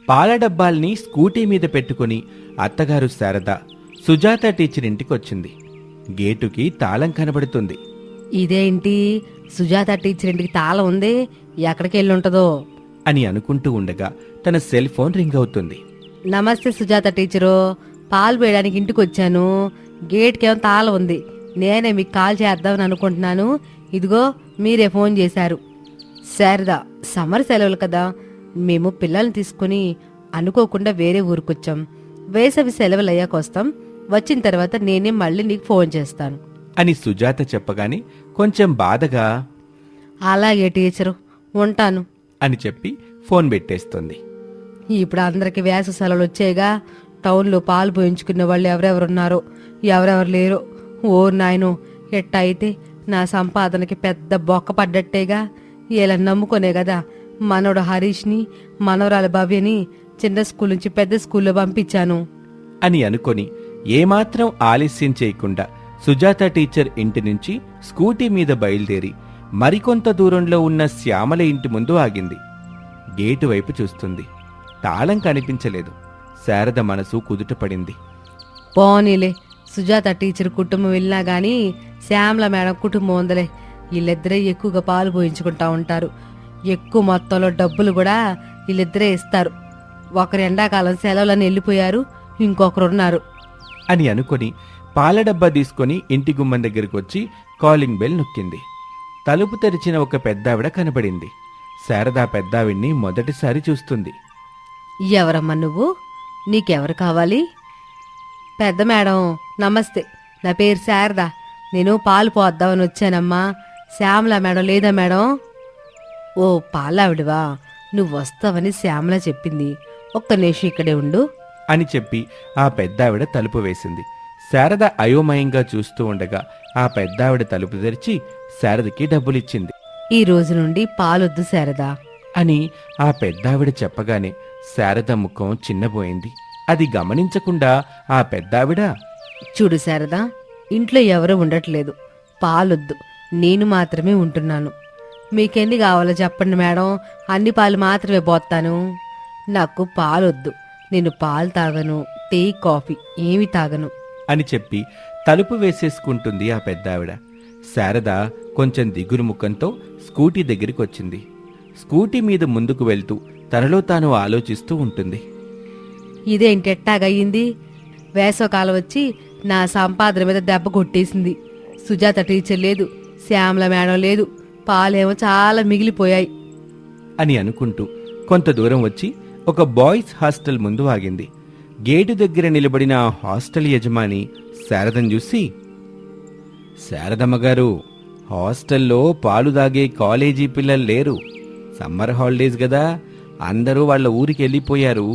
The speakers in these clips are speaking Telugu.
పాల డబ్బాల్ని స్కూటీ మీద పెట్టుకుని అత్తగారు శారద సుజాత టీచర్ ఇంటికొచ్చింది. గేటుకి తాళం కనబడుతుంది. ఇదేంటి సుజాత టీచర్ ఇంటికి తాళం ఉంది, ఎక్కడికి వెళ్ళుంటదో అని అనుకుంటూ ఉండగా తన సెల్ ఫోన్ రింగ్ అవుతుంది. నమస్తే సుజాత టీచరు, పాలు వేయడానికి ఇంటికి వచ్చాను. గేట్కేమో తాళం ఉంది. నేనే మీకు కాల్ చేద్దామని అనుకుంటున్నాను. ఇదిగో మీరే ఫోన్ చేశారు. శారదా, సమ్మర్ సెలవులు కదా, మేము పిల్లల్ని తీసుకుని అనుకోకుండా వేరే ఊరికొచ్చాం. వేసవి సెలవులు అయ్యాక వస్తాం. వచ్చిన తర్వాత నేనే మళ్ళీ నీకు ఫోన్ చేస్తాను అని సుజాత చెప్పగానే కొంచెం బాధగా అలాగే టీచరు, ఉంటాను అని చెప్పి ఫోన్ పెట్టేస్తుంది. ఇప్పుడు అందరికి వేసవి సెలవులు వచ్చాయిగా, టౌన్లో పాలు పోయించుకునే వాళ్ళు ఎవరెవరున్నారో ఎవరెవరు లేరో. ఓ నాయనో, ఎట్టా అయితే నా సంపాదనకి పెద్ద బొక్క పడ్డట్టేగా. ఇలా నమ్ముకునే కదా మనోడు హరీష్ని, మనవరాలు భవ్యని చిన్న స్కూల్ నుంచి పెద్ద స్కూల్లో పంపించాను అని అనుకొని ఏమాత్రం ఆలస్యం చేయకుండా సుజాత టీచర్ ఇంటి నుంచి స్కూటీ మీద బయలుదేరి మరికొంత దూరంలో ఉన్న శ్యామల ఇంటి ముందు ఆగింది. గేటు వైపు చూస్తుంది. తాళం కనిపించలేదు. శారద మనసు కుదుటపడింది. పోనీలే, సుజాత టీచర్ కుటుంబం వెళ్ళినా గాని శ్యామల మేడం కుటుంబం ఉందలే. వీళ్ళిద్దరే ఎక్కువగా పాలు పోయించుకుంటా ఉంటారు. ఎక్కువ మొత్తంలో డబ్బులు కూడా వీళ్ళిద్దరే ఇస్తారు. ఒకరు ఎండాకాలం సెలవులని వెళ్ళిపోయారు, ఇంకొకరున్నారు అని అనుకొని పాల డబ్బా తీసుకుని ఇంటి గుమ్మం దగ్గరికి వచ్చి కాలింగ్ బెల్ నొక్కింది. తలుపు తెరిచిన ఒక పెద్దావిడ కనబడింది. శారద పెద్దావిడ్ని మొదటిసారి చూస్తుంది. ఎవరమ్మా నువ్వు? నీకెవరు కావాలి? పెద్ద మేడం నమస్తే, నా పేరు శారదా. నేను పాలు పోద్దామని వచ్చానమ్మా. శ్యామల మేడం లేదా మేడం? ఓ పాలావిడివా, నువ్వు వస్తావని శ్యామల చెప్పింది. ఒక్క నిమిషం ఇక్కడే ఉండు అని చెప్పి ఆ పెద్దావిడ తలుపు వేసింది. శారద అయోమయంగా చూస్తూ ఉండగా ఆ పెద్దావిడ తలుపు తెరిచి శారదకి డబ్బులిచ్చింది. ఈ రోజు నుండి పాలొద్దు శారదా అని ఆ పెద్దావిడ చెప్పగానే శారద ముఖం చిన్నబోయింది. అది గమనించకుండా ఆ పెద్దావిడ చూడు శారదా, ఇంట్లో ఎవరూ ఉండట్లేదు. పాలొద్దు, నేను మాత్రమే ఉంటున్నాను. మీకెన్ని కావాలో చెప్పండి మేడం, అన్ని పాలు మాత్రమే పోస్తాను. నాకు పాలొద్దు, నేను పాలు తాగను, టీ కాఫీ ఏమి తాగను అని చెప్పి తలుపు వేసేసుకుంటుంది ఆ పెద్దావిడ. శారద కొంచెం దిగురు ముఖంతో స్కూటీ దగ్గరికి వచ్చింది. స్కూటీ మీద ముందుకు వెళ్తూ తనలో తాను ఆలోచిస్తూ ఉంటుంది. ఇదేంటి ఎట్టాగయ్యింది? వేసవకాలం వచ్చి నా సంపాదన మీద దెబ్బ కొట్టేసింది. సుజాత టీచర్ లేదు, శ్యామల మేడం లేదు, పాలేమో చాలా మిగిలిపోయాయి అని అనుకుంటూ కొంత దూరం వచ్చి ఒక బాయ్స్ హాస్టల్ ముందు ఆగింది. గేటు దగ్గర నిలబడిన ఆ హాస్టల్ యజమాని శారదను చూసి, శారదమ్మ గారు, హాస్టల్లో పాలు దాగే కాలేజీ పిల్లలు లేరు. సమ్మర్ హాలిడేస్ కదా, అందరూ వాళ్ళ ఊరికి వెళ్ళిపోయారు.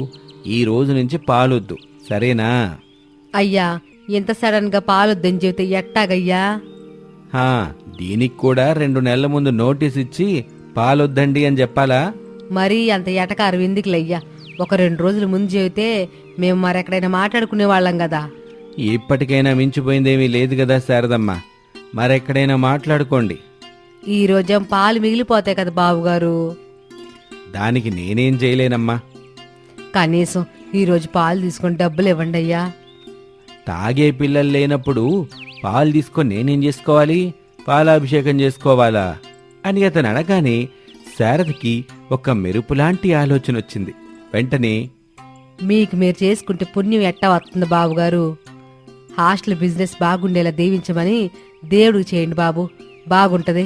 ఈ రోజు నుంచి పాలొద్దు, సరేనా? అయ్యా, ఇంత సడన్ గా పాలొద్దని చెబితే ఎట్టాగయ్యా? హా, దీనికి కూడా 2 నెలల ముందు నోటీస్ ఇచ్చి పాలొద్దండి అని చెప్పాలా? మరీ అంత ఎటకారం ఎందుకులయ్యా? ఒక 2 రోజుల ముందు చెబితే మేము మరెక్కడైనా మాట్లాడుకునే వాళ్ళం కదా. ఇప్పటికైనా మించిపోయిందేమీ లేదు కదా శారదమ్మ, మరెక్కడైనా మాట్లాడుకోండి. ఈ రోజేం పాలు మిగిలిపోతాయి కదా బాబుగారు. దానికి నేనేం చేయలేనమ్మా. కనీసం ఈరోజు పాలు తీసుకొని డబ్బులు ఇవ్వండి అయ్యా. తాగే పిల్లలు లేనప్పుడు పాలు తీసుకొని నేనేం చేసుకోవాలి? పాలాభిషేకం చేసుకోవాలా అని అతను అనగానే శారదకి ఒక మెరుపులాంటి ఆలోచన వచ్చింది. వెంటనే, మీకు మీరు చేసుకుంటే పుణ్యం ఎట్టా వస్తుంది బాబుగారు. హాస్టల్ బిజినెస్ బాగుండేలా దీవించమని దేవుడికి చేయండి బాబు, బాగుంటది.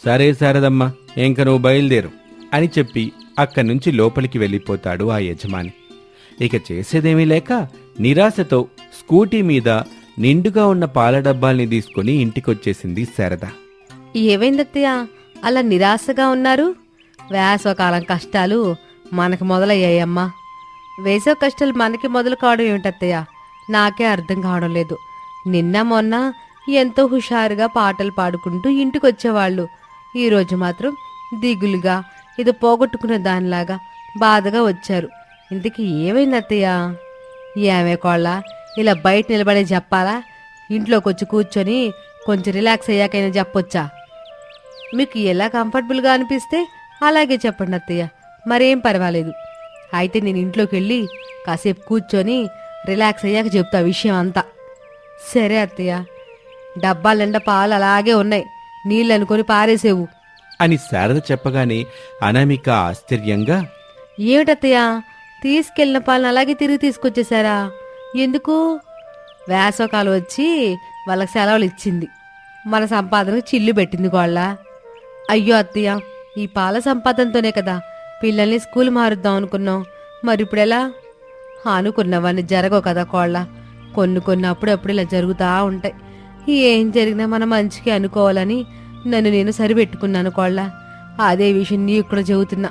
సరే శారదమ్మ, ఇంక నువ్వు బయలుదేరు అని చెప్పి అక్కడి నుంచి లోపలికి వెళ్ళిపోతాడు ఆ యజమాని. ఇక చేసేదేమీ లేక నిరాశతో స్కూటీ మీద నిండుగా ఉన్న పాల డబ్బాల్ని తీసుకుని ఇంటికొచ్చేసింది శారద. ఏమైందత్తయ్య అలా నిరాశగా ఉన్నారు? వేసవకాలం కష్టాలు మనకి మొదలయ్యాయమ్మా. వేసవ కష్టాలు మనకి మొదలు కావడం ఏమిటత్తయ్య? నాకే అర్థం కావడం లేదు. నిన్న మొన్న ఎంతో హుషారుగా పాటలు పాడుకుంటూ ఇంటికొచ్చేవాళ్ళు. ఈరోజు మాత్రం దిగులుగా ఇది పోగొట్టుకునే దానిలాగా బాధగా వచ్చారు. ఇంతకీ ఏమైంది అత్తయ్య? ఏమే కోళ్ళ, ఇలా బయట నిలబడే చెప్పాలా? ఇంట్లోకి వచ్చి కూర్చొని కొంచెం రిలాక్స్ అయ్యాకైనా చెప్పొచ్చా? మీకు ఎలా కంఫర్టబుల్గా అనిపిస్తే అలాగే చెప్పండి అత్తయ్య, మరేం పర్వాలేదు. అయితే నేను ఇంట్లోకి వెళ్ళి కాసేపు కూర్చొని రిలాక్స్ అయ్యాక చెప్తా విషయం అంతా. సరే అత్తయ్య. డబ్బాల నిండా పాలు అలాగే ఉన్నాయి, నీళ్ళు అనుకొని పారేసేవు. అని శారద చెప్పగానే అనామిక ఆశ్చర్యంగా, ఏమిటత్తయ్య, తీసుకెళ్లిన పాలను అలాగే తిరిగి తీసుకొచ్చేసారా? ఎందుకు? వేసవకాలం వచ్చి వాళ్ళకి సెలవులు ఇచ్చింది, మన సంపాదనకు చిల్లు పెట్టింది కోళ్ళ. అయ్యో అత్తయ్య, ఈ పాల సంపాదనతోనే కదా పిల్లల్ని స్కూల్ మారుద్దాం అనుకున్నాం. మరి ఇప్పుడెలా? అనుకున్నవన్నీ జరగవు కదా కోళ్ళ. కొన్ని అప్పుడప్పుడు ఇలా జరుగుతూ ఉంటాయి. ఏం జరిగినా మనం మంచికి అనుకోవాలని నన్ను నేను సరిపెట్టుకున్నాను కోళ్ళ. అదే విషయం నీకు కూడా చెబుతున్నా,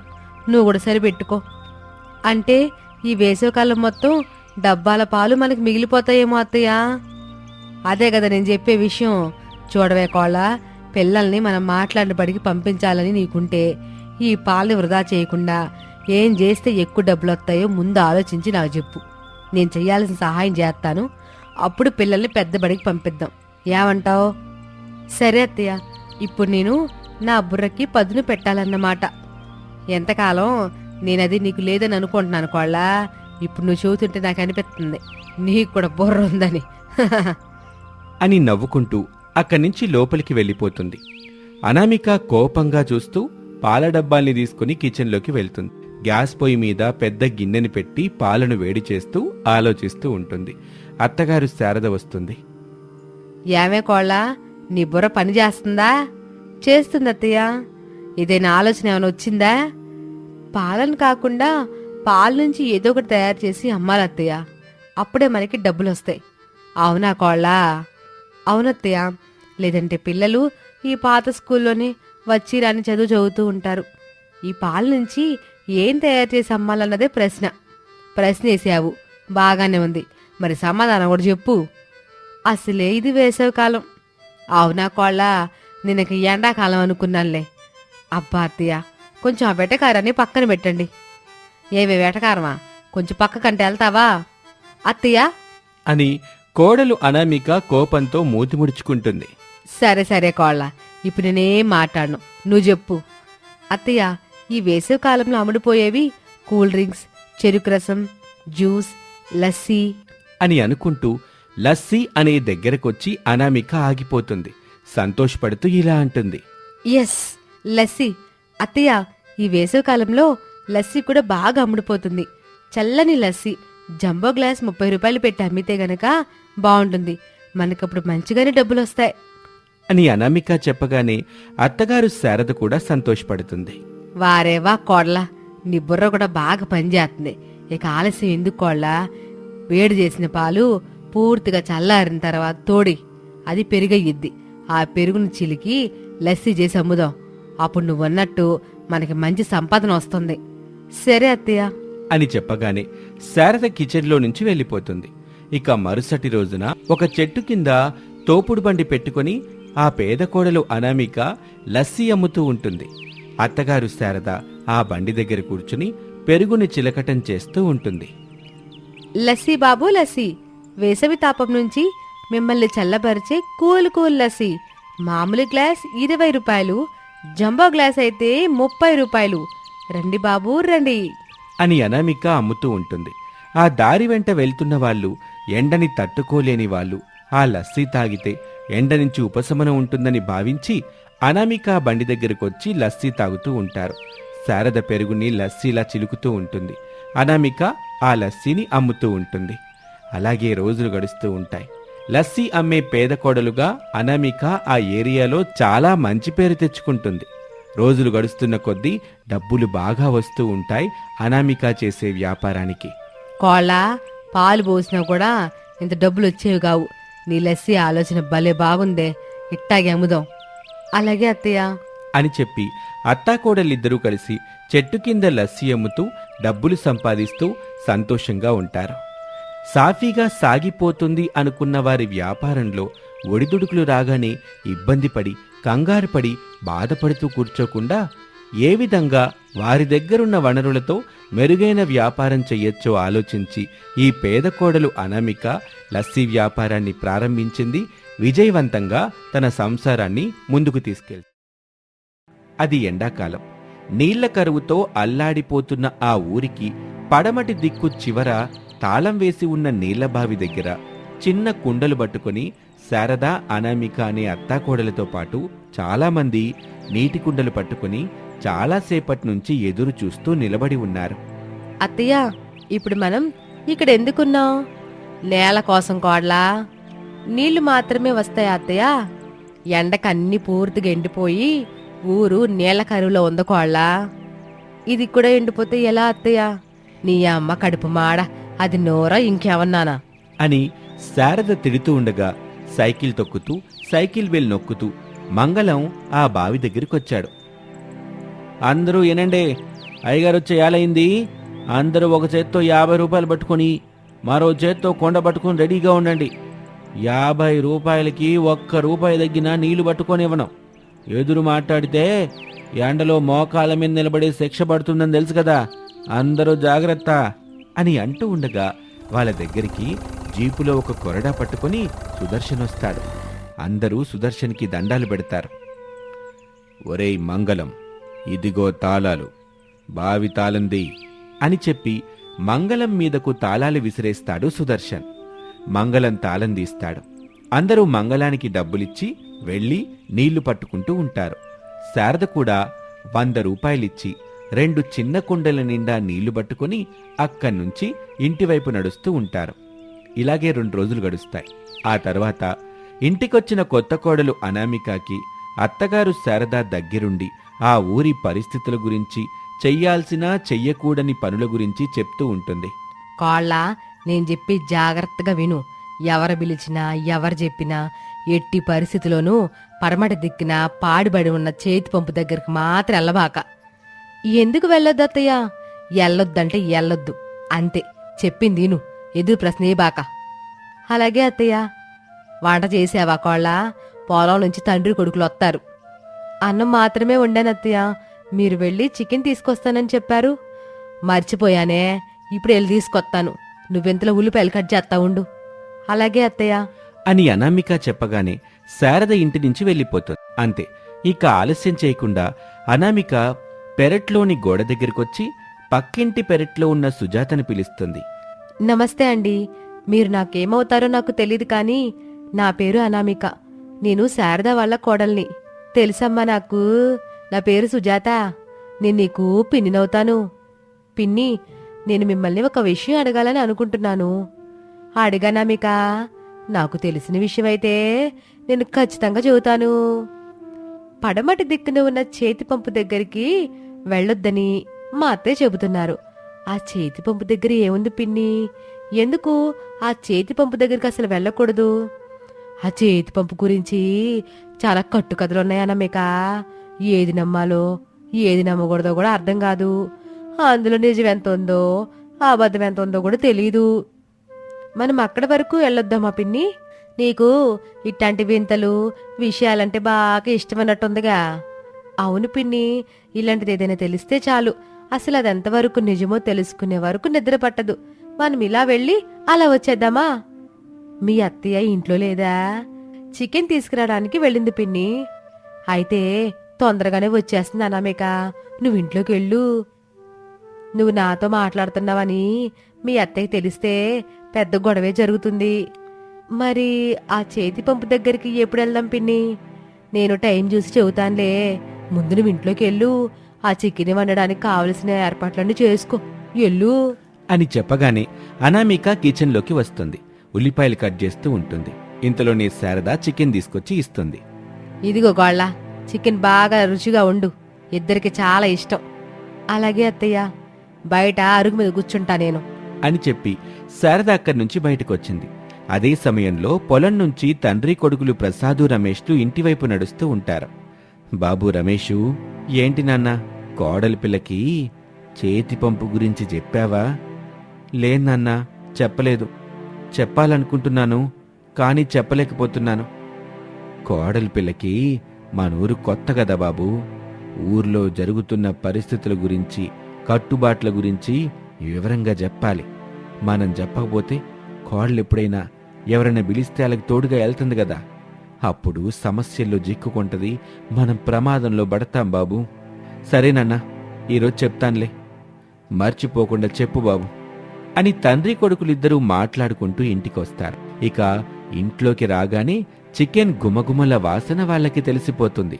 నువ్వు కూడా సరిపెట్టుకో. అంటే ఈ వేసవికాలం మొత్తం డబ్బాల పాలు మనకి మిగిలిపోతాయేమో అత్తయ్య. అదే కదా నేను చెప్పే విషయం. చూడవే కోళ్ళ, పిల్లల్ని మనం మాట్లాడిన బడికి పంపించాలని నీకుంటే ఈ పాలని వృధా చేయకుండా ఏం చేస్తే ఎక్కువ డబ్బులు వస్తాయో ముందు ఆలోచించి నాకు చెప్పు. నేను చెయ్యాల్సిన సహాయం చేస్తాను. అప్పుడు పిల్లల్ని పెద్ద బడికి పంపిద్దాం. ఏమంటావు? సరే అత్తయ్య, ఇప్పుడు నేను నా బుర్రకి పదును పెట్టాలన్నమాట. ఎంతకాలం నేనది నీకు లేదని అనుకుంటున్నాను కోళ్ళ. ఇప్పుడు నువ్వు చూస్తుంటే నాకు అనిపిస్తుంది నీకు కూడా బుర్ర ఉందని. అని నవ్వుకుంటూ అక్కడి నుంచి లోపలికి వెళ్ళిపోతుంది. అనామిక కోపంగా చూస్తూ పాల డబ్బాల్ని తీసుకుని కిచెన్లోకి వెళ్తుంది. గ్యాస్ పొయ్యి మీద పెద్ద గిన్నెని పెట్టి పాలను వేడి చేస్తూ ఆలోచిస్తూ ఉంటుంది. అత్తగారు శారద వస్తుంది. ఏమే కోళ్ళ, నీ బుర్ర పని చేస్తుందా? చేస్తుంది అత్తయ్య. ఇదేనా ఆలోచన ఏమైనా వచ్చిందా? పాలను కాకుండా పాల నుంచి ఏదో ఒకటి తయారు చేసి అమ్మాలి అత్తయ్య, అప్పుడే మనకి డబ్బులు వస్తాయి. అవునా కోళ్ళ? అవునత్తయ్య. లేదంటే పిల్లలు ఈ పాత స్కూల్లోనే వచ్చి రాని చదువు చదువుతూ ఉంటారు. ఈ పాల నుంచి ఏం తయారు చేసి అమ్మాలన్నదే ప్రశ్న. ప్రశ్న వేసావు, బాగానే ఉంది. మరి సమాధానం కూడా చెప్పు. అసలే ఇది వేసవికాలం. అవునా కోళ్ళ? నిన్నకి ఎండాకాలం అనుకున్నానులే. అబ్బా అత్తయ్య, కొంచెం ఆ వెటకారాన్ని పక్కన పెట్టండి. ఏవే వెటకారమా? కొంచెం పక్కకంటే వెళ్తావా అత్తయ్య? అని కోడలు అనామిక కోపంతో మూతి ముడుచుకుంటుంది. సరే సరే కోళ్ళ, ఇప్పుడు నేనేం మాట్లాడను, నువ్వు చెప్పు. అత్తయ్య, ఈ వేసవి కాలంలో అమ్ముడుపోయేవి కూల్ డ్రింక్స్, చెరుకు రసం, జ్యూస్, లస్సీ అని అనుకుంటూ లస్సీ అనే దగ్గరకొచ్చి అనామిక ఆగిపోతుంది. సంతోషపడుతూ ఇలా అంటుంది. ఎస్, లస్సీ. అత్తయ్య, ఈ వేసవి కాలంలో లస్సీ కూడా బాగా అమ్ముడుపోతుంది. చల్లని లస్సీ జంబో గ్లాస్ 30 రూపాయలు పెట్టి అమ్మితే గనక బాగుంటుంది. మనకప్పుడు మంచిగానే డబ్బులు వస్తాయి అని అనామిక చెప్పగానే అత్తగారు శారద కూడా సంతోషపడుతుంది. వారేవా కోడ్లా, నీ బుర్ర కూడా బాగా పనిచేస్తుంది. ఇక ఆలస్యం ఎందుకు కోళ్ళ? వేడి చేసిన పాలు పూర్తిగా చల్లారిన తర్వాత తోడి అది పెరుగయ్యిద్ది. ఆ పెరుగును చిలికి లస్సీ చేసి అమ్ముదాం. అప్పుడు నువ్వన్నట్టు మనకి మంచి సంపాదన వస్తుంది. సరే అత్తయ్య అని చెప్పగానే శారద కిచెన్లో నుంచి వెళ్ళిపోతుంది. ఇక మరుసటి రోజున ఒక చెట్టు కింద తోపుడు బండి పెట్టుకుని ఆ పేద కోడలు అనామిక లస్సీ అమ్ముతూ ఉంటుంది. అత్తగారు శారద ఆ బండి దగ్గర కూర్చుని పెరుగుని చిలకటం చేస్తూ ఉంటుంది. లస్సీ బాబు లస్సీ, వేసవి తాపం నుంచి మిమ్మల్ని చల్లబరిచే కూల్ కూల్ లస్సీ. మామూలు గ్లాస్ 20 రూపాయలు, జంబో గ్లాస్ అయితే 30 రూపాయలు. రండి బాబు రండి అని అనామిక అమ్ముతూ ఉంటుంది. ఆ దారి వెంట వెళ్తున్న వాళ్ళు, ఎండని తట్టుకోలేని వాళ్ళు ఆ లస్సీ తాగితే ఎండ నుంచి ఉపశమనం ఉంటుందని భావించి అనామిక బండి దగ్గరకొచ్చి లస్సీ తాగుతూ ఉంటారు. శారద పెరుగుని లస్సీలా చిలుకుతూ ఉంటుంది. అనామిక ఆ లస్సీని అమ్ముతూ ఉంటుంది. అలాగే రోజులు గడుస్తూ ఉంటాయి. లస్సీ అమ్మే పేద కోడలుగా అనామిక ఆ ఏరియాలో చాలా మంచి పేరు తెచ్చుకుంటుంది. రోజులు గడుస్తున్న కొద్దీ డబ్బులు బాగా వస్తూ ఉంటాయి అనామిక చేసే వ్యాపారానికి. కోళ్ళ, పాలు పోసినా కూడా ఇంత డబ్బులు వచ్చేవి కావు. నీ లస్సీ ఆలోచన భలే బాగుందే, ఇట్టాగే అమ్ముదాం. అలాగే అత్తయ్య అని చెప్పి అత్తాకోడలిద్దరూ కలిసి చెట్టు కింద లస్సీ అమ్ముతూ డబ్బులు సంపాదిస్తూ సంతోషంగా ఉంటారు. సాఫీగా సాగిపోతుంది అనుకున్న వారి వ్యాపారంలో ఒడిదుడుకులు రాగానే ఇబ్బంది పడి కంగారుపడి బాధపడుతూ కూర్చోకుండా ఏ విధంగా వారి దగ్గరున్న వనరులతో మెరుగైన వ్యాపారం చెయ్యొచ్చో ఆలోచించి ఈ పేద కోడలు అనామిక లస్సీ వ్యాపారాన్ని ప్రారంభించింది. విజయవంతంగా తన సంసారాన్ని ముందుకు తీసుకెళ్తుంది. అది ఎండాకాలం. నీళ్ల కరువుతో అల్లాడిపోతున్న ఆ ఊరికి పడమటి దిక్కు చివర తాళం వేసి ఉన్న నీళ్లబావి దగ్గర చిన్న కుండలు పట్టుకుని శారద, అనామిక అనే అత్తాకోడలతో పాటు చాలామంది నీటి కుండలు పట్టుకుని చాలాసేపటి నుంచి ఎదురు చూస్తూ నిలబడి ఉన్నారు. అత్తయ్య, ఇప్పుడు మనం ఇక్కడ ఎందుకున్నాం? నేల కోసం కోడలా? నీళ్లు మాత్రమే వస్తాయి అత్తయ్య? ఎండకు అన్ని పూర్తిగా ఎండిపోయి ఊరు నీళ్ల కరువులో ఉంది కోడలా. ఇది కూడా ఎండిపోతే ఎలా అత్తయ్య? నీ అమ్మ కడుపు మాడ, అది నోరా ఇంకేమన్నానా అని శారద తిడుతూ ఉండగా సైకిల్ తొక్కుతూ సైకిల్ వేలు నొక్కుతూ మంగళం ఆ బావి దగ్గరికొచ్చాడు. అందరూ ఏనండే, అయ్యగారొచ్చే ఏలైంది. అందరూ ఒక చేత్తో 50 రూపాయలు పట్టుకొని మరో చేత్తో కొండ పట్టుకుని రెడీగా ఉండండి. 50 రూపాయలకి 1 రూపాయి తగ్గినా నీళ్లు పట్టుకొనివ్వను. ఎదురు మాట్లాడితే ఎండలో మోకాల మీద నిలబడే శిక్ష పడుతుందని తెలుసు కదా, అందరూ జాగ్రత్త అని అంటూ ఉండగా వాళ్ళ దగ్గరికి జీపులో ఒక కొరడా పట్టుకుని సుదర్శన్ వస్తాడు. అందరూ సుదర్శన్కి దండాలు పెడతారు. ఒరేయ్ మంగళం, ఇదిగో తాళాలు, బావి తాళంది అని చెప్పి మంగళం మీదకు తాళాలు విసిరేస్తాడు సుదర్శన్. మంగళం తాళం తీస్తాడు. అందరూ మంగళానికి డబ్బులిచ్చి వెళ్ళి నీళ్లు పట్టుకుంటూ ఉంటారు. శారద కూడా 100 రూపాయలిచ్చి 2 చిన్న కుండల నిండా నీళ్లు పట్టుకుని అక్కడ్నుంచి ఇంటివైపు నడుస్తూ ఉంటారు. ఇలాగే 2 రోజులు గడుస్తాయి. ఆ తర్వాత ఇంటికొచ్చిన కొత్త కోడలు అనామికకి అత్తగారు శారద దగ్గరుండి ఆ ఊరి పరిస్థితుల గురించి, చెయ్యాల్సిన చెయ్యకూడని పనుల గురించి చెప్తూ ఉంటుంది. కోళ్ళ, నేను చెప్పి జాగ్రత్తగా విను. ఎవరు పిలిచినా ఎవరు చెప్పినా ఎట్టి పరిస్థితిలోనూ పడమటి దిక్కున పాడిబడి ఉన్న చేతి పంపు దగ్గరికి మాత్రం వెళ్ళబాక. ఎందుకు వెళ్ళొద్దు అత్తయ్య? ఎల్లొద్దంటే ఎల్లొద్దు అంతే. చెప్పింది విను, ఎదురు ప్రశ్నే బాక. అలాగే అత్తయ్య. వంట చేసావా కోళ్ళ? పొలం నుంచి తండ్రి కొడుకులు వస్తారు. అన్నం మాత్రమే వండానత్తయ్య. మీరు వెళ్ళి చికెన్ తీసుకొస్తానని చెప్పారు. మర్చిపోయానే, ఇప్పుడు వెళ్ళి తీసుకొస్తాను. నువ్వెంతలో ఉల్లిపాయలు కట్ చేస్తా ఉండు. అలాగే అత్తయ్య అని అనామిక చెప్పగానే శారద ఇంటి నుంచి వెళ్ళిపోతుంది. అంతే. ఇక ఆలస్యం చేయకుండా అనామిక పెరట్లోని గోడ దగ్గరికొచ్చి పక్కింటి పెరట్లో ఉన్న సుజాతని పిలుస్తుంది. నమస్తే అండి. మీరు నాకేమవుతారో నాకు తెలీదు కానీ నా పేరు అనామిక. నేను శారద వాళ్ళ కోడల్ని. తెలుసమ్మా నాకు. నా పేరు సుజాత. నేను నీకు పిన్నినవుతాను. పిన్ని, నేను మిమ్మల్ని ఒక విషయం అడగాలని అనుకుంటున్నాను. అడిగానామిక? నాకు తెలిసిన విషయమైతే నేను ఖచ్చితంగా చెబుతాను. పడమటి దిక్కున ఉన్న చేతి పంపు దగ్గరికి వెళ్ళొద్దని మా అత్తయ్య చెబుతున్నారు. ఆ చేతి పంపు దగ్గర ఏముంది పిన్ని? ఎందుకు ఆ చేతి పంపు దగ్గరికి అసలు వెళ్ళకూడదు? ఆ చేతి పంపు గురించి చాలా కట్టుకథలున్నాయన్నమేక. ఏది నమ్మాలో ఏది నమ్మకూడదో కూడా అర్థం కాదు. అందులో నిజం ఎంత ఉందో అబద్ధం ఎంత ఉందో కూడా తెలీదు. మనం అక్కడి వరకు వెళ్ళొద్దామా పిన్ని? నీకు ఇట్లాంటి వింతలు విషయాలంటే బాగా ఇష్టమన్నట్టుందిగా. అవును పిన్ని, ఇలాంటిది ఏదైనా తెలిస్తే చాలు. అసలు అది ఎంతవరకు నిజమో తెలుసుకునే వరకు నిద్ర పట్టదు. మనం ఇలా వెళ్ళి అలా వచ్చేద్దామా? మీ అత్తయ్య ఇంట్లో లేదా? చికెన్ తీసుకురావడానికి వెళ్ళింది పిన్ని. అయితే తొందరగానే వచ్చేస్తుంది అనామిక. నువ్వు ఇంట్లోకి వెళ్ళు. నువ్వు నాతో మాట్లాడుతున్నావని మీ అత్తయ్య తెలిస్తే పెద్ద గొడవే జరుగుతుంది. మరి ఆ చేతి పంపు దగ్గరికి ఎప్పుడు వెళ్దాం పిన్ని? నేను టైం చూసి చెబుతానులే. ముందు నువ్వు ఇంట్లోకి వెళ్ళు. ఆ చికెన్ వండడానికి కావలసిన ఏర్పాట్లన్నీ చేసుకో. ఎల్లు అని చెప్పగానే అనామిక కిచెన్లోకి వస్తుంది. ఉల్లిపాయలు కట్ చేస్తూ ఉంటుంది. ఇంతలోనే శారద చికెన్ తీసుకొచ్చి ఇస్తుంది. ఇదిగో గోళ్ళ, చికెన్ బాగా రుచిగా ఉండు. ఇద్దరికి చాలా ఇష్టం. అలాగే అత్తయ్య. బయట అరుగు మీద కూర్చుంటా నేను అని చెప్పి శారద అక్కడి నుంచి బయటకొచ్చింది. అదే సమయంలో పొలం నుంచి తండ్రి కొడుకులు ప్రసాదు, రమేష్లు ఇంటివైపు నడుస్తూ ఉంటారు. బాబు రమేషు, ఏంటి నాన్న, కోడలి పిల్లకి చేతి పంపు గురించి చెప్పావా? లేదన్నా, చెప్పలేదు. చెప్పాలనుకుంటున్నాను కానీ చెప్పలేకపోతున్నాను. కోడలి పిల్లకి మనూరు కొత్త కదా బాబు. ఊర్లో జరుగుతున్న పరిస్థితుల గురించి, కట్టుబాట్ల గురించి వివరంగా చెప్పాలి. మనం చెప్పకపోతే కోడలు ఎప్పుడైనా ఎవరైనా పిలిస్తే వాళ్ళకి తోడుగా వెళ్తుంది కదా. అప్పుడు సమస్యల్లో చిక్కుకుంటది, మనం ప్రమాదంలో పడతాం బాబు. సరేనన్నా, ఈరోజు చెప్తానులే. మర్చిపోకుండా చెప్పు బాబు అని తండ్రి కొడుకులిద్దరూ మాట్లాడుకుంటూ ఇంటికొస్తారు. ఇక ఇంట్లోకి రాగానే చికెన్ గుమగుమల వాసన వాళ్ళకి తెలిసిపోతుంది.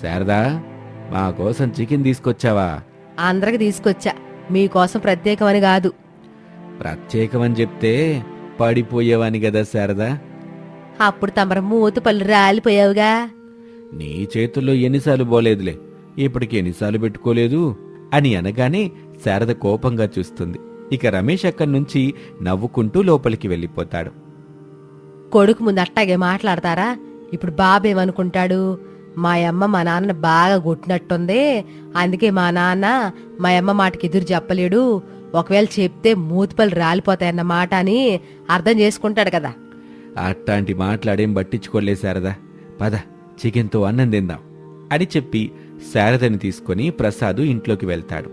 శారదా, మా కోసం చికెన్ తీసుకొచ్చావా? అందరికి తీసుకొచ్చా, మీకోసం ప్రత్యేకమని కాదు. ప్రత్యేకమని చెప్తే పడిపోయేవాని గదా శారదా. అప్పుడు తమర మూత పళ్ళు రాలిపోయావుగా. నీ చేతుల్లో ఎన్నిసార్లు పోలేదులే, ఇప్పటికి ఎన్నిసార్లు పెట్టుకోలేదు అని అనగానే శారద కోపంగా చూస్తుంది. ఇక రమేష్ అక్కడి నుంచి నవ్వుకుంటూ లోపలికి వెళ్ళిపోతాడు. కొడుకు ముందు అట్టాగే మాట్లాడతారా? ఇప్పుడు బాబేమనుకుంటాడు? మా అమ్మ మా నాన్నని బాగా కొట్టినట్టుంది, అందుకే మా నాన్న మా అమ్మ మాటకి ఎదురు చెప్పలేడు, ఒకవేళ చెప్తే మూతిపళ్ళు రాలిపోతాయన్న మాట అని అర్థం చేసుకుంటాడు కదా. అట్లాంటి మాట్లాడేం పట్టించుకోలే శారదా. పద, చికెన్తో అన్నం తిందాం అని చెప్పి శారదని తీసుకుని ప్రసాదు ఇంట్లోకి వెళ్తాడు.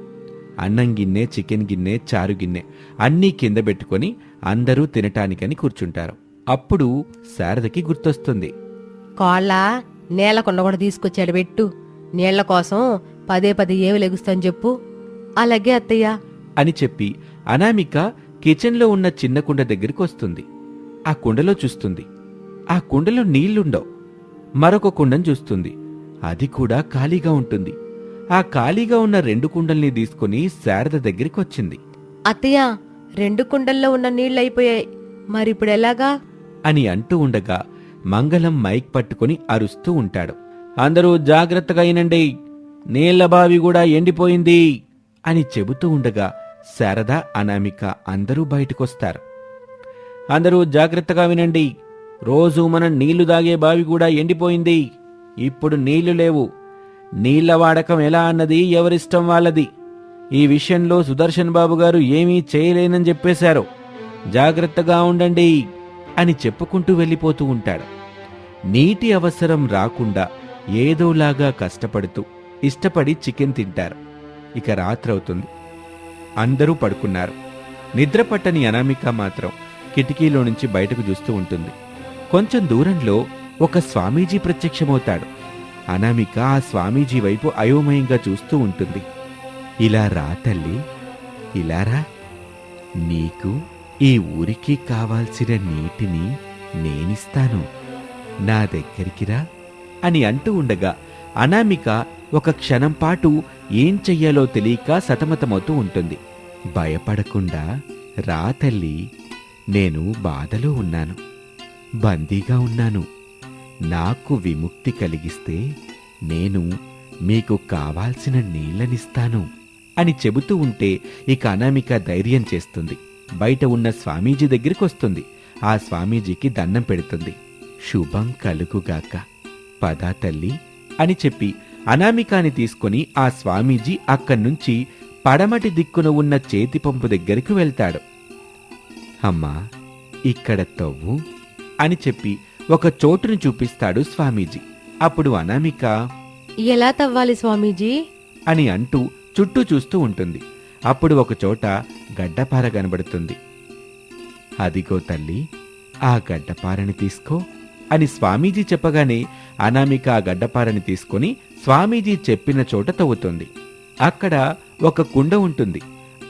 అన్నం గిన్నె, చికెన్ గిన్నె, చారు గిన్నె అన్నీ కింద పెట్టుకుని అందరూ తినటానికని కూర్చుంటారు. అప్పుడు శారదకి గుర్తొస్తుంది. కోళ్ళ నీళ్లకుండ కూడా తీసుకొచ్చాడు పెట్టు, నీళ్ల కోసం పదే పదే ఏమి లెగుస్తాను చెప్పు. అలాగే అత్తయ్య అని చెప్పి అనామిక కిచెన్లో ఉన్న చిన్న కుండ దగ్గరికి వస్తుంది. ఆ కుండలో చూస్తుంది. ఆ కుండలో నీళ్లుండవు. మరొక కుండను చూస్తుంది. అది కూడా ఖాళీగా ఉంటుంది. ఆ ఖాళీగా ఉన్న 2 కుండల్ని తీసుకుని శారద దగ్గరికి వచ్చింది. అత్తయ్య, 2 కుండల్లో ఉన్న నీళ్లయిపోయాయి, మరిప్పుడు ఎలాగా అని అంటూ ఉండగా మంగళం మైక్ పట్టుకుని అరుస్తూ ఉంటాడు. అందరూ జాగ్రత్తగా అయినండి, నీళ్ల బావి కూడా ఎండిపోయింది అని చెబుతూ ఉండగా శారద, అనామిక అందరూ బయటకొస్తారు. అందరూ జాగ్రత్తగా వినండి, రోజు మనం నీళ్లు దాగే బావి కూడా ఎండిపోయింది. ఇప్పుడు నీళ్లు లేవు. నీళ్ల వాడకం ఎలా అన్నది ఎవరిష్టం వాళ్ళది. ఈ విషయంలో సుదర్శన్ బాబు గారు ఏమీ చేయలేనని చెప్పేశారు. జాగ్రత్తగా ఉండండి అని చెప్పుకుంటూ వెళ్ళిపోతూ ఉంటాడు. నీటి అవసరం రాకుండా ఏదోలాగా కష్టపడుతూ ఇష్టపడి చికెన్ తింటారు. ఇక రాత్రవుతుంది. అందరూ పడుకున్నారు. నిద్రపట్టని అనామిక మాత్రం కిటికీలో నుంచి బయటకు చూస్తూ ఉంటుంది. కొంచెం దూరంలో ఒక స్వామీజీ ప్రత్యక్షమవుతాడు. అనామిక ఆ స్వామీజీ వైపు అయోమయంగా చూస్తూ ఉంటుంది. ఇలా రా తల్లి, ఇలా రా. నీకు ఈ ఊరికి కావాల్సిన నీటిని నేనిస్తాను, నా దగ్గరికి రా అని అంటూ ఉండగా అనామిక ఒక క్షణం పాటు ఏం చెయ్యాలో తెలియక సతమతమవుతూ ఉంటుంది. భయపడకుండా రా తల్లి, నేను బాధలో ఉన్నాను, బందీగా ఉన్నాను. నాకు విముక్తి కలిగిస్తే నేను మీకు కావాల్సిన నీళ్లనిస్తాను అని చెబుతూ ఉంటే ఇక అనామిక ధైర్యం చేస్తుంది. బయట ఉన్న స్వామీజీ దగ్గరికొస్తుంది. ఆ స్వామీజీకి దండం పెడుతుంది. శుభం కలుగుగాక, పదా తల్లి అని చెప్పి అనామికాని తీసుకుని ఆ స్వామీజీ అక్కడ్నుంచి పడమటి దిక్కున ఉన్న చేతి పంపు దగ్గరికి వెళ్తాడు. అమ్మా, ఇక్కడ తవ్వు అని చెప్పి ఒక చోటును చూపిస్తాడు స్వామీజీ. అప్పుడు అనామిక ఎలా తవ్వాలి స్వామీజీ అని అంటూ చుట్టూ చూస్తూ ఉంటుంది. అప్పుడు ఒక చోట గడ్డపార కనబడుతుంది. అదిగో తల్లి, ఆ గడ్డపారని తీసుకో అని స్వామీజీ చెప్పగానే అనామిక ఆ గడ్డపారని తీసుకుని స్వామీజీ చెప్పిన చోట తవ్వుతుంది. అక్కడ ఒక కుండ ఉంటుంది.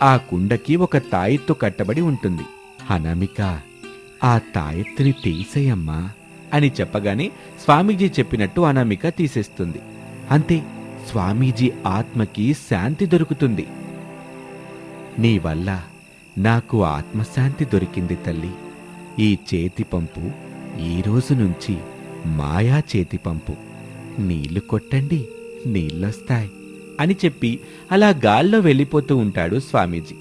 ఆ కుండకి ఒక తాయెత్తు కట్టబడి ఉంటుంది. అనామిక, ఆ తాయెత్తుని తీసేయమ్మా అని చెప్పగానే స్వామీజీ చెప్పినట్టు అనామిక తీసేస్తుంది. అంతే, స్వామీజీ ఆత్మకి శాంతి దొరుకుతుంది. నీ వల్ల నాకు ఆత్మశాంతి దొరికింది తల్లి. ఈ చేతి పంపు ఈ రోజు నుంచి మాయా చేతి పంపు. నీళ్లు కొట్టండి, నీళ్ళొస్తాయి అని చెప్పి అలా గాల్లో వెళ్ళిపోతూ ఉంటాడు స్వామీజీ.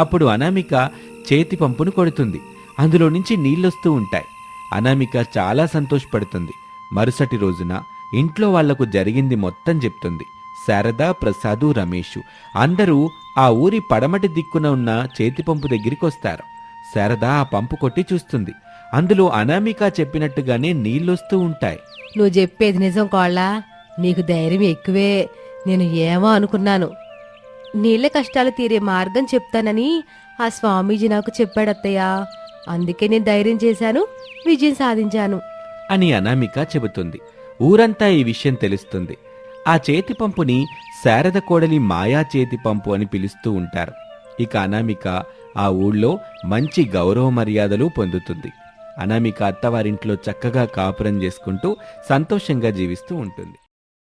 అప్పుడు అనామిక చేతి పంపును కొడుతుంది. అందులో నుంచి నీళ్ళొస్తూ ఉంటాయి. అనామిక చాలా సంతోషపడుతుంది. మరుసటి రోజున ఇంట్లో వాళ్లకు జరిగింది మొత్తం చెప్తుంది. శారద, ప్రసాదు, రమేషు అందరూ ఆ ఊరి పడమటి దిక్కున ఉన్న చేతి పంపు దగ్గరికి వస్తారు. శారద ఆ పంపు కొట్టి చూస్తుంది. అందులో అనామిక చెప్పినట్టుగానే నీళ్ళొస్తూ ఉంటాయి. నువ్వు చెప్పేది నిజం కోళ్ళ, నీకు ధైర్యం ఎక్కువే. నేను ఏమో అనుకున్నాను. నీళ్ళ కష్టాలు తీరే మార్గం చెప్తానని ఆ స్వామీజీ నాకు చెప్పాడత్తయ్య. అందుకే నేను ధైర్యం చేశాను, విజయం సాధించాను అని అనామిక చెబుతుంది. ఊరంతా ఈ విషయం తెలుస్తుంది. ఆ చేతి పంపుని శారద కోడలి మాయా చేతి పంపు అని పిలుస్తూ ఉంటారు. ఇక అనామిక ఆ ఊళ్ళో మంచి గౌరవ మర్యాదలు పొందుతుంది. అనామిక అత్తవారింట్లో చక్కగా కాపురం చేసుకుంటూ సంతోషంగా జీవిస్తూ ఉంటుంది.